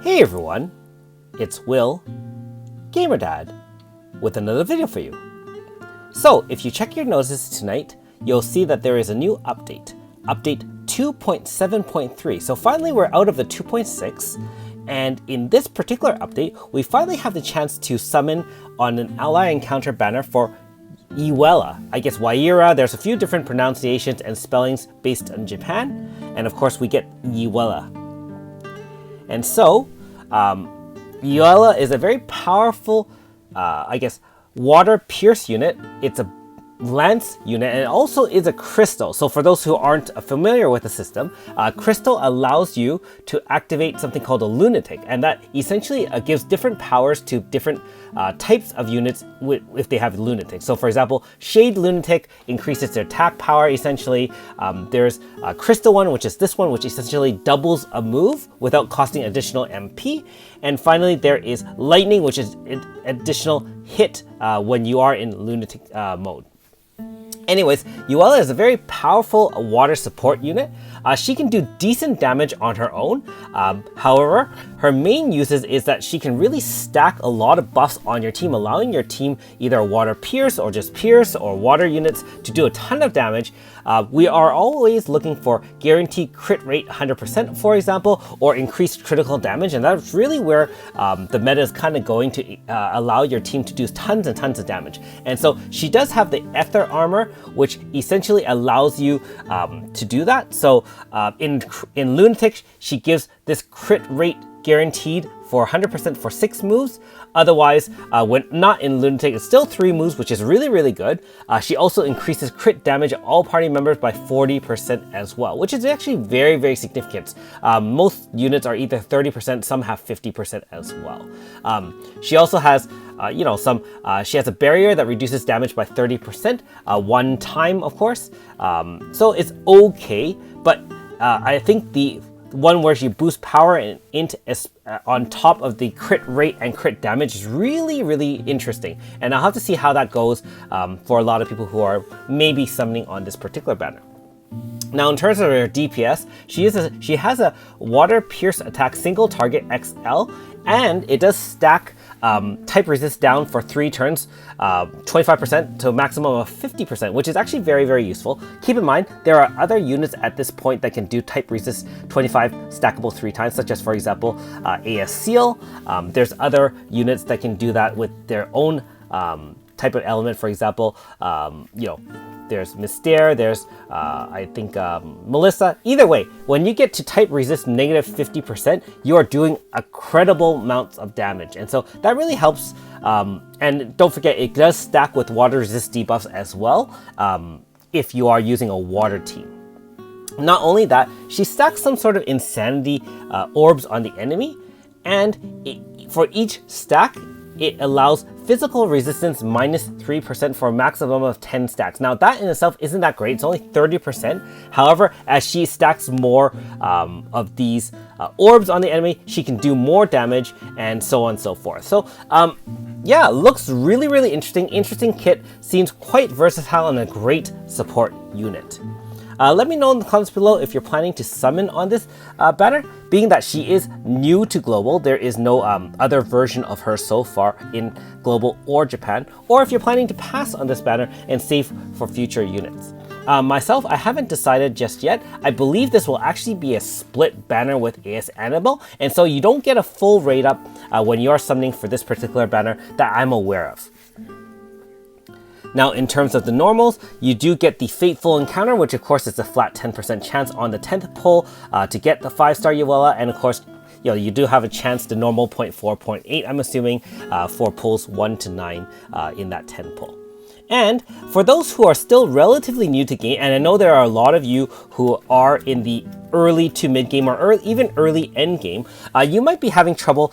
Hey everyone, it's Will, GamerDad, with another video for you. So, if you check your noses tonight, you'll see that there is a new update, update 2.7.3. So finally we're out of the 2.6, and in this particular update, we finally have the chance to summon on an ally encounter banner for Ewella. I guess Waira, there's a few different pronunciations and spellings based on Japan, and of course we get Ewella. And so, Ewella is a very powerful, water pierce unit. It's a lance unit, and it also is a crystal. So for those who aren't familiar with the system, crystal allows you to activate something called a lunatic, and that essentially gives different powers to different types of units if they have lunatic. So for example, shade lunatic increases their attack power essentially. There's a crystal one, which is this one, which essentially doubles a move without costing additional MP. And finally, there is lightning, which is an additional hit when you are in lunatic mode. Anyways, Ewella is a very powerful water support unit. She can do decent damage on her own. However, her main uses is that she can really stack a lot of buffs on your team, allowing your team either water pierce or just pierce or water units to do a ton of damage. We are always looking for guaranteed crit rate 100%, for example, or increased critical damage, and that's really where the meta is kind of going to allow your team to do tons and tons of damage. And so she does have the Ether armor, which essentially allows you to do that. So in Lunatic, she gives this crit rate guaranteed for 100% for 6 moves. Otherwise, when not in Lunatic, it's still 3 moves, which is really, really good. She also increases crit damage of all party members by 40% as well, which is actually very, very significant. Most units are either 30%, some have 50% as well. She also has, she has a barrier that reduces damage by 30%, one time, of course. So it's okay, but I think the one where she boosts power and int on top of the crit rate and crit damage is really, really interesting. And I'll have to see how that goes for a lot of people who are maybe summoning on this particular banner. Now, in terms of her DPS, she has a water pierce attack single target XL, and it does stack type resist down for 3 turns, 25% to a maximum of 50%, which is actually very, very useful. Keep in mind, there are other units at this point that can do type resist 25 stackable 3 times, such as, for example, AS Seal. There's other units that can do that with their own type of element. For example, there's Mystere, there's Melissa. Either way, when you get to type resist negative 50%, you are doing incredible amounts of damage. And so that really helps. And don't forget, it does stack with water resist debuffs as well if you are using a water team. Not only that, she stacks some sort of insanity orbs on the enemy, and for each stack, it allows physical resistance minus 3% for a maximum of 10 stacks. Now that in itself isn't that great, it's only 30%. However, as she stacks more of these orbs on the enemy, she can do more damage and so on and so forth. So yeah, looks really, really interesting. Interesting kit, seems quite versatile and a great support unit. Let me know in the comments below if you're planning to summon on this banner. Being that she is new to Global, there is no other version of her so far in Global or Japan, or if you're planning to pass on this banner and save for future units. Myself, I haven't decided just yet. I believe this will actually be a split banner with AS Annabelle, and so you don't get a full rate up when you are summoning for this particular banner that I'm aware of. Now, in terms of the normals, you do get the Fateful Encounter, which of course is a flat 10% chance on the 10th pull to get the 5-star Ewella, and of course, you do have a chance to normal 0.4, 0.8, I'm assuming, for pulls 1 to 9 in that 10 pull. And for those who are still relatively new to game, and I know there are a lot of you who are in the early to mid game or even early end game, you might be having trouble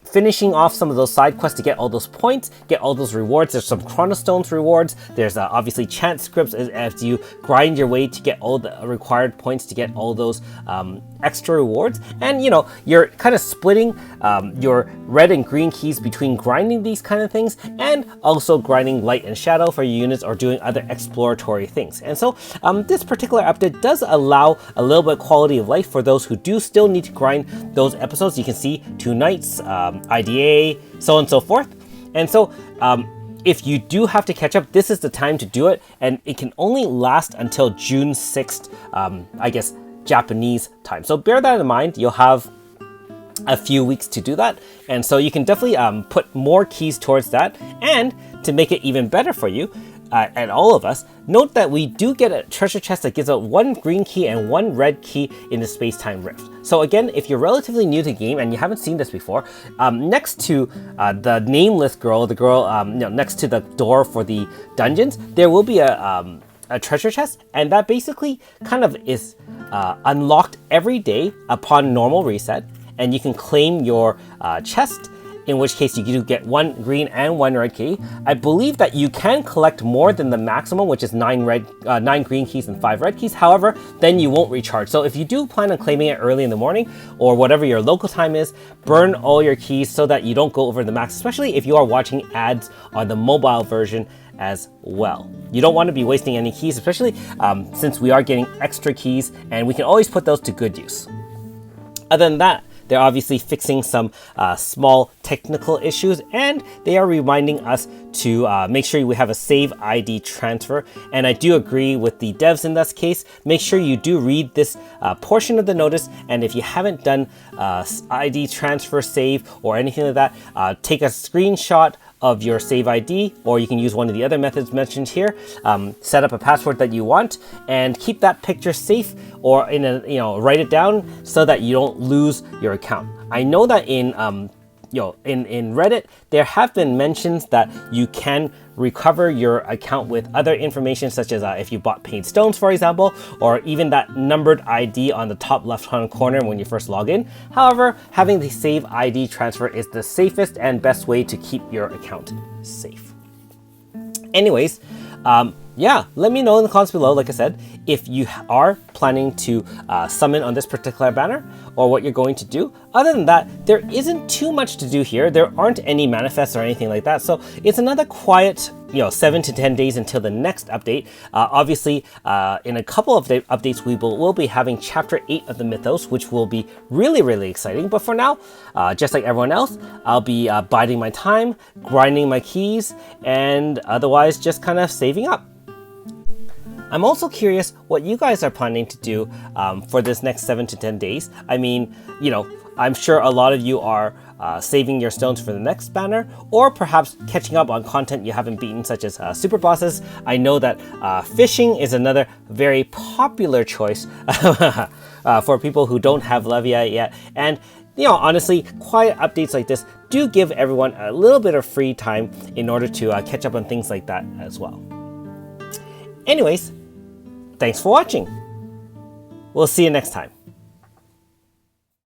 finishing off some of those side quests to get all those points, get all those rewards. There's some Chronostones rewards. There's obviously chant scripts as you grind your way to get all the required points to get all those extra rewards. And you know, you're kind of splitting your red and green keys between grinding these kind of things and also grinding light and shadow for your units or doing other exploratory things. And so this particular update does allow a little bit of quality of life for those who do still need to grind those episodes. You can see 2 nights, IDA, so on and so forth. And so if you do have to catch up, this is the time to do it, and it can only last until June 6th, I guess, Japanese time. So bear that in mind. You'll have a few weeks to do that, and so you can definitely put more keys towards that. And to make it even better for you and all of us, note that we do get a treasure chest that gives out 1 green key and 1 red key in the space-time rift. So again, if you're relatively new to the game and you haven't seen this before, next to the nameless girl, the girl next to the door for the dungeons, there will be a treasure chest, and that basically kind of is unlocked every day upon normal reset, and you can claim your chest, in which case you do get 1 green and 1 red key. I believe that you can collect more than the maximum, which is 9 green keys and 5 red keys. However, then you won't recharge. So if you do plan on claiming it early in the morning or whatever your local time is, burn all your keys so that you don't go over the max, especially if you are watching ads on the mobile version as well. You don't want to be wasting any keys, especially since we are getting extra keys and we can always put those to good use. Other than that, they're obviously fixing some small technical issues, and they are reminding us to make sure we have a save ID transfer. And I do agree with the devs in this case. Make sure you do read this portion of the notice, and if you haven't done ID transfer save or anything like that, take a screenshot of your save ID, or you can use one of the other methods mentioned here. Set up a password that you want and keep that picture safe, or write it down so that you don't lose your account. I know that in Reddit, there have been mentions that you can recover your account with other information, such as if you bought paid stones, for example, or even that numbered ID on the top left-hand corner when you first log in. However, having the save ID transfer is the safest and best way to keep your account safe. Anyways, yeah, let me know in the comments below, like I said, if you are planning to summon on this particular banner or what you're going to do. Other than that, there isn't too much to do here. There aren't any manifests or anything like that. So it's another quiet, 7 to 10 days until the next update. Obviously, in a couple of updates, we'll be having Chapter 8 of the Mythos, which will be really, really exciting. But for now, just like everyone else, I'll be biding my time, grinding my keys, and otherwise just kind of saving up. I'm also curious what you guys are planning to do for this next 7 to 10 days. I mean, I'm sure a lot of you are saving your stones for the next banner, or perhaps catching up on content you haven't beaten, such as super bosses. I know that fishing is another very popular choice for people who don't have Levia yet. And honestly, quiet updates like this do give everyone a little bit of free time in order to catch up on things like that as well. Anyways, thanks for watching. We'll see you next time.